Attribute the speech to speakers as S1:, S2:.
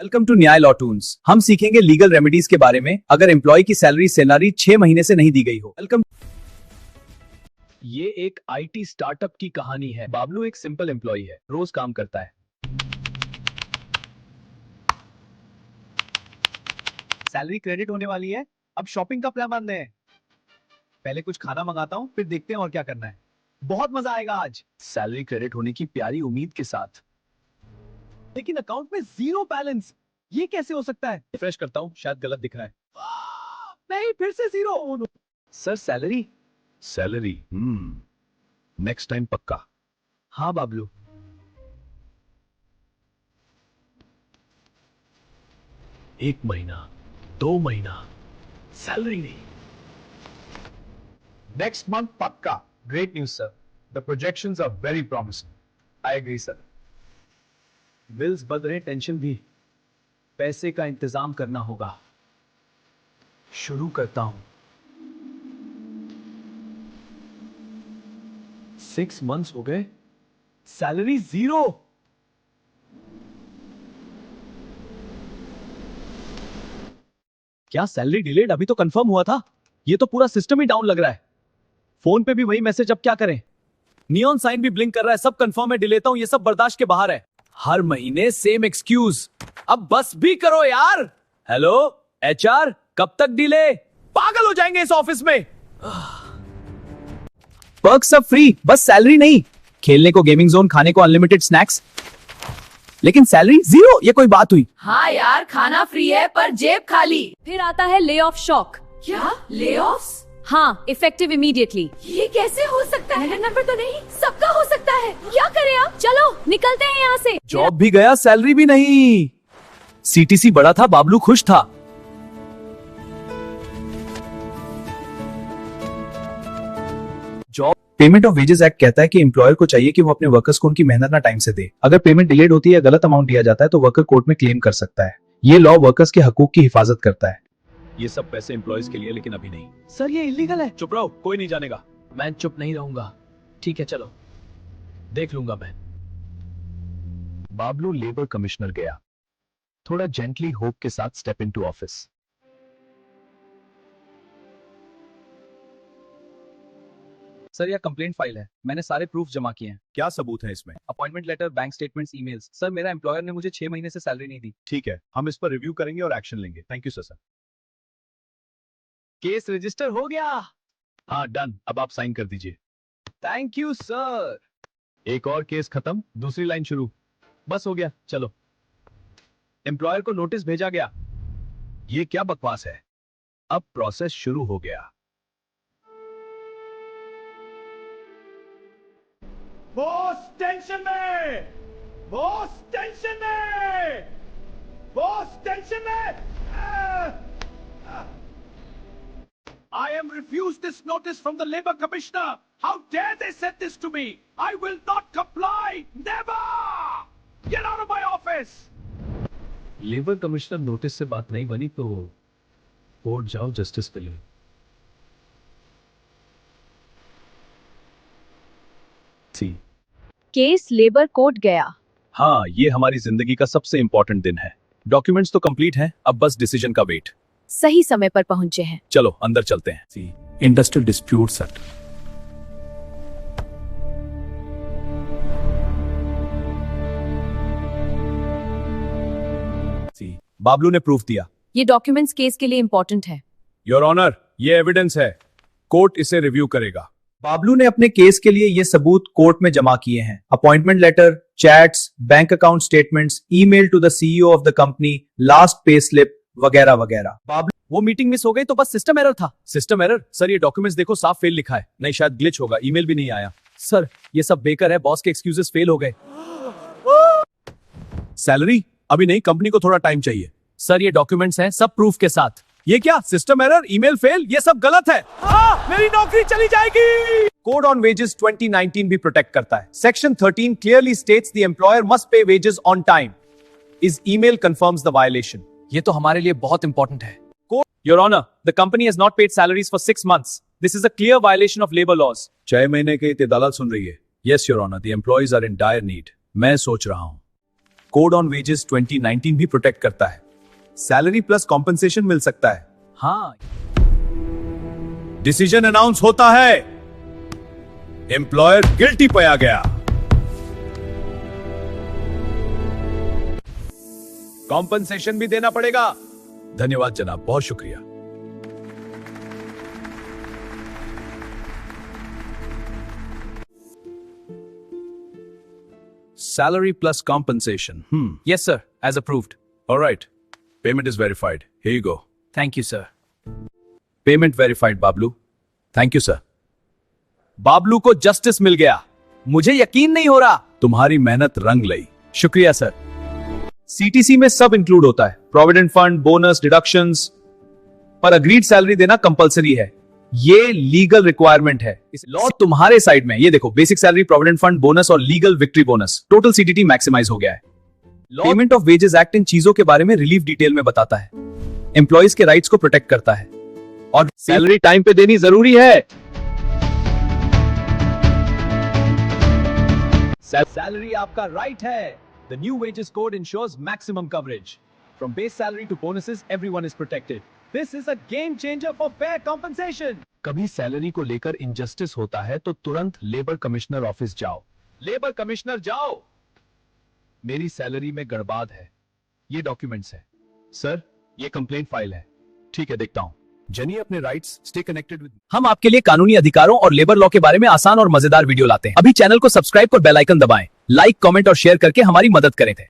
S1: Welcome to न्याय law Toons. हम सीखेंगे लीगल रेमेडीज के बारे में अगर एम्प्लॉय की सैलरी 6 महीने से नहीं दी गई हो। वेलकम। ये एक आईटी स्टार्टअप की कहानी है। बाबलू एक सिंपल एम्प्लॉय है, रोज काम करता है। सैलरी क्रेडिट होने वाली है, अब शॉपिंग का प्लान बनाते हैं। पहले कुछ खाना मंगाता हूँ, फिर देखते हैं और क्या करना है। बहुत मजा आएगा आज। सैलरी क्रेडिट होने की प्यारी उम्मीद के साथ, लेकिन अकाउंट में जीरो बैलेंस। ये कैसे हो सकता है? रिफ्रेश करता हूँ, शायद गलत दिख रहा है। नहीं, फिर से zero. Sir salary next time पक्का। हाँ बाबलू। एक महीना, 2 महीना, सैलरी नहीं। नेक्स्ट मंथ पक्का। Great news sir, the projections are very promising. I agree sir. Bills बढ़ रहे, टेंशन भी। पैसे का इंतजाम करना होगा। शुरू करता हूं। 6 मंथ्स हो गए, सैलरी जीरो। क्या सैलरी डिलेड? अभी तो कंफर्म हुआ था। ये तो पूरा सिस्टम ही डाउन लग रहा है। फोन पे भी वही मैसेज, अब क्या करें? नियॉन साइन भी ब्लिंक कर रहा है, सब कंफर्म है। डिलेता हूं, ये सब बर्दाश्त के बाहर है। हर महीने सेम एक्सक्यूज। अब बस भी करो यार। हेलो एचआर, कब तक डिले? पागल हो जाएंगे इस ऑफिस में। पर्क्स सब फ्री, बस सैलरी नहीं। खेलने को गेमिंग जोन, खाने को अनलिमिटेड स्नैक्स, लेकिन सैलरी जीरो। ये कोई बात हुई?
S2: हाँ यार, खाना फ्री है पर जेब खाली।
S3: फिर आता है ले ऑफ शॉक।
S2: क्या ले ऑफ?
S3: हाँ, इफेक्टिव इमीडिएटली।
S2: ये कैसे हो सकता है? नंबर तो नहीं, सबका हो सकता है। क्या करें आप?
S3: चलो निकलते हैं यहाँ से।
S1: जॉब भी गया, सैलरी भी नहीं। सीटीसी बड़ा था, बाबलू खुश था। Job payment of wages act कहता है कि एम्प्लॉयर को चाहिए कि वो अपने वर्कर्स को उनकी मेहनत ना टाइम से दे। अगर पेमेंट डिलेड होती है या गलत अमाउंट दिया जाता है तो वर्कर कोर्ट में क्लेम कर सकता है। ये लॉ वर्कर्स के हकूक की हिफाजत करता है। ये सब पैसे एम्प्लॉयज के लिए, लेकिन अभी नहीं। सर ये इलीगल है। चुप रहो, कोई नहीं जानेगा। मैं चुप नहीं रहूंगा। ठीक है चलो, देख लूंगा मैं। बाबलू लेबर कमिश्नर गया, थोड़ा जेंटली होप के साथ स्टेप इनटू ऑफिस। सर यह कंप्लेंट फाइल है, मैंने सारे प्रूफ जमा किए हैं।
S4: क्या सबूत है इसमें?
S1: Appointment letter, bank statements, emails. Sir मेरा एम्प्लॉयर ने मुझे 6 महीने से सैलरी नहीं दी।
S4: ठीक है, हम इस पर रिव्यू करेंगे और एक्शन लेंगे। Thank you sir.
S1: Case register हो गया।
S4: हाँ डन, अब आप साइन कर दीजिए।
S1: Thank you sir.
S4: एक और केस खत्म, दूसरी लाइन शुरू।
S1: बस हो गया, चलो। एम्प्लॉयर को नोटिस भेजा गया।
S4: ये क्या बकवास है? अब प्रोसेस शुरू हो गया।
S5: बॉस टेंशन में, बॉस टेंशन में, बॉस टेंशन में। I am refused this notice from the Labor Commissioner. How dare they send this to me? I will not comply. Never. Get out of my office.
S1: Labour commissioner notice से बात नहीं बनी तो court जाओ justice के लिए।
S3: Case labour court गया।
S4: हाँ, ये हमारी जिंदगी का सबसे इंपॉर्टेंट दिन है। डॉक्यूमेंट्स तो कंप्लीट हैं, अब बस डिसीजन का वेट।
S3: सही समय पर पहुंचे हैं।
S4: चलो अंदर चलते हैं। Industrial disputes act. बाबलू ने प्रूफ दिया।
S3: ये डॉक्यूमेंट्स केस के लिए इंपॉर्टेंट है।
S4: योर ऑनर, ये एविडेंस है, कोर्ट इसे रिव्यू करेगा।
S1: बाबलू ने अपने केस के लिए ये सबूत कोर्ट में जमा किए हैं। Appointment letter, chats, bank account statements, email to the CEO of the company, last pay slip वगैरह वगैरह। बाबलू, वो मीटिंग मिस हो गई तो बस सिस्टम एरर था। System error? सर ये डॉक्यूमेंट्स देखो, साफ फेल लिखा है। नहीं, शायद ग्लिच होगा, ईमेल भी नहीं आया। सर ये सब बेकार है, बॉस के एक्सक्यूजेस फेल हो गए।
S4: सैलरी अभी नहीं, कंपनी को थोड़ा टाइम चाहिए।
S1: सर ये डॉक्यूमेंट्स हैं, सब प्रूफ के साथ।
S4: ये क्या? सिस्टम एरर, ईमेल फेल, ये सब गलत है। मेरी नौकरी चली जाएगी।
S1: कोड ऑन वेजेस 2019 भी प्रोटेक्ट करता है। Section 13 clearly states the employer must pay wages on time. Is email confirms the violation. ये तो हमारे लिए बहुत इंपॉर्टेंट है। Your honour, the company has not paid salaries for 6 months. This is a clear violation of labour laws.
S4: 6 महीने के अदालत सुन रही है। Yes your honour, the employees are in dire need. मैं सोच रहा हूं कोड ऑन वेजेस 2019 भी प्रोटेक्ट करता है। सैलरी प्लस कॉम्पेंसेशन मिल सकता है। हाँ, डिसीजन अनाउंस होता है। एम्प्लॉयर गिल्टी पाया गया। कॉम्पेंसेशन भी देना पड़ेगा। धन्यवाद जनाब, बहुत शुक्रिया। Salary plus compensation.
S1: Yes, sir. As approved.
S4: All right. Payment is verified. Here you go.
S1: Thank you, sir.
S4: Payment verified, Bablu. Thank you, sir. Bablu को जस्टिस मिल गया।
S1: मुझे यकीन नहीं हो रहा।
S4: तुम्हारी मेहनत रंग लाई।
S1: शुक्रिया, सर।
S4: सीटीसी में सब इंक्लूड होता है, प्रोविडेंट फंड, बोनस, डिडक्शंस, पर अग्रीड सैलरी देना कंपलसरी है। ये लीगल रिक्वायरमेंट है। इस लॉ तुम्हारे साइड में। ये देखो, basic salary, provident fund, bonus और legal victory bonus, total CTT maximize हो गया है। पेमेंट ऑफ वेजेस एक्ट इन चीजों के बारे में रिलीफ डिटेल में बताता है, एम्प्लॉइज के राइट्स को प्रोटेक्ट करता है, और सैलरी टाइम पे देनी जरूरी है।
S1: सैलरी आपका राइट है। The new wages code ensures maximum coverage. From base salary to bonuses, everyone is protected. This is a game changer for fair compensation.
S4: कभी सैलरी को लेकर इनजस्टिस होता है तो तुरंत लेबर कमिश्नर ऑफिस जाओ। लेबर कमिश्नर जाओ, मेरी सैलरी में गड़बड़ है, ये डॉक्यूमेंट्स है। सर, ये कंप्लेंट फाइल है। ठीक है, देखता हूं। जनिए अपने राइट्स, स्टे कनेक्टेड विद। हम आपके लिए कानूनी अधिकारों और लेबर लॉ के बारे में आसान और मजेदार वीडियो लाते हैं। अभी चैनल को सब्सक्राइब और बेल आइकन दबाएं। लाइक, कमेंट और शेयर करके हमारी मदद करें थे।